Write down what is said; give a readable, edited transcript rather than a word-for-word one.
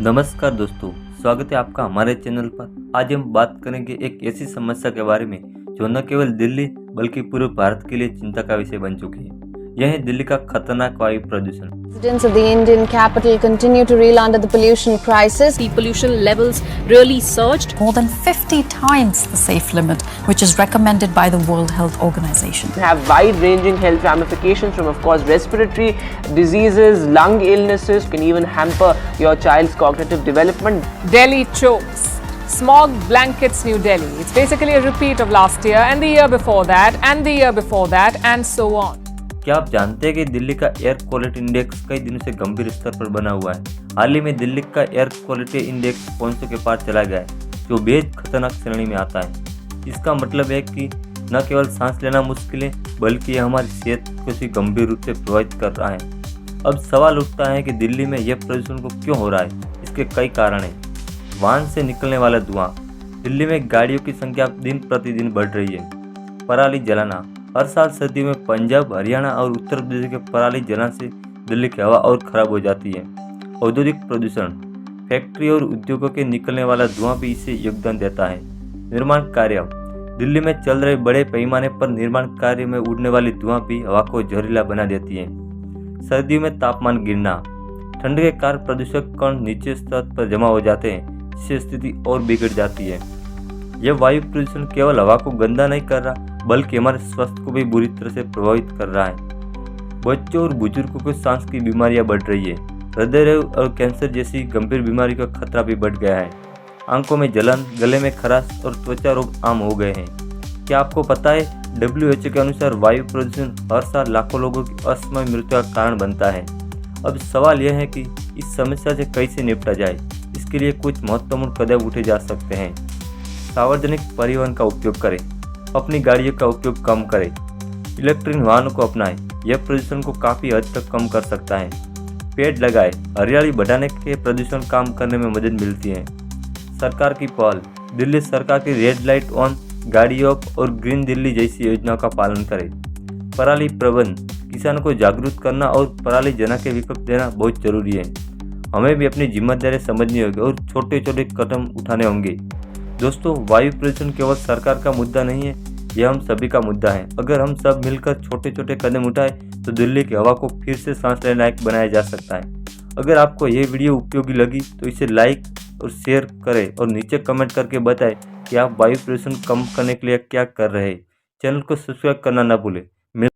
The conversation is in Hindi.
नमस्कार दोस्तों, स्वागत है आपका हमारे चैनल पर। आज हम बात करेंगे एक ऐसी समस्या के बारे में जो न केवल दिल्ली बल्कि पूरे भारत के लिए चिंता का विषय बन चुकी है। यह है दिल्ली का खतरनाक वायु प्रदूषण। Residents of the Indian capital continue to reel under the pollution crisis. The pollution levels really surged. More than 50 times the safe limit, which is recommended by the World Health Organization. Have wide-ranging health ramifications from, of course, respiratory diseases, lung illnesses, can even hamper your child's cognitive development. Delhi chokes. Smog blankets New Delhi. It's basically a repeat of last year and the year before that and the year before that and so on. क्या आप जानते हैं कि दिल्ली का एयर क्वालिटी इंडेक्स कई दिनों से गंभीर स्तर पर बना हुआ है। हाल ही में दिल्ली का एयर क्वालिटी इंडेक्स 500 के पार चला गया है, जो बेहद खतरनाक श्रेणी में आता है। इसका मतलब है कि न केवल सांस लेना मुश्किल है, बल्कि यह हमारी सेहत को भी गंभीर रूप से प्रभावित कर रहा है। अब सवाल उठता है कि दिल्ली में यह प्रदूषण को क्यों हो रहा है। इसके कई कारण हैं। वाहन से निकलने वाला धुआं। दिल्ली में गाड़ियों की संख्या दिन प्रतिदिन बढ़ रही है। पराली जलाना। हर साल सर्दी में पंजाब, हरियाणा और उत्तर प्रदेश के पराली जलाने से दिल्ली की हवा और खराब हो जाती है। औद्योगिक प्रदूषण। फैक्ट्री और उद्योगों के निकलने वाला धुआं भी इससे योगदान देता है। निर्माण कार्य। दिल्ली में चल रहे बड़े पैमाने पर निर्माण कार्य में उड़ने वाली धुआं भी हवा को जहरीला बना देती है। सर्दियों में तापमान गिरना। ठंड के कारण प्रदूषक कण नीचे स्तर पर जमा हो जाते हैं, जिससे स्थिति और बिगड़ जाती है। यह वायु प्रदूषण केवल हवा को गंदा नहीं कर रहा, बल्कि हमारे स्वास्थ्य को भी बुरी तरह से प्रभावित कर रहा है। बच्चों और बुजुर्गों को सांस की बीमारियां बढ़ रही है। हृदय रोग और कैंसर जैसी गंभीर बीमारी का खतरा भी बढ़ गया है। आंखों में जलन, गले में खराश और त्वचा रोग आम हो गए हैं। क्या आपको पता है, WHO के अनुसार वायु प्रदूषण हर साल लाखों लोगों की असमय मृत्यु का कारण बनता है। अब सवाल यह है कि इस समस्या से कैसे निपटा जाए। इसके लिए कुछ महत्वपूर्ण कदम उठे जा सकते हैं। सार्वजनिक परिवहन का उपयोग करें। अपनी गाड़ियों का उपयोग कम करें। इलेक्ट्रिक वाहनों को अपनाएं। यह प्रदूषण को काफ़ी हद तक कम कर सकता है। पेड़ लगाएं। हरियाली बढ़ाने के प्रदूषण कम करने में मदद मिलती है। सरकार की पहल। दिल्ली सरकार की रेड लाइट ऑन, गाड़ी ऑफ और ग्रीन दिल्ली जैसी योजनाओं का पालन करें। पराली प्रबंधन। किसानों को जागरूक करना और पराली जला के विकल्प देना बहुत जरूरी है। हमें भी अपनी जिम्मेदारी समझनी होगी और छोटे छोटे कदम उठाने होंगे। दोस्तों, वायु प्रदूषण केवल सरकार का मुद्दा नहीं है, यह हम सभी का मुद्दा है। अगर हम सब मिलकर छोटे छोटे कदम उठाएं तो दिल्ली की हवा को फिर से सांस लेने लायक बनाया जा सकता है। अगर आपको यह वीडियो उपयोगी लगी तो इसे लाइक और शेयर करें और नीचे कमेंट करके बताएं कि आप वायु प्रदूषण कम करने के लिए क्या कर रहे हैं। चैनल को सब्सक्राइब करना न भूलें।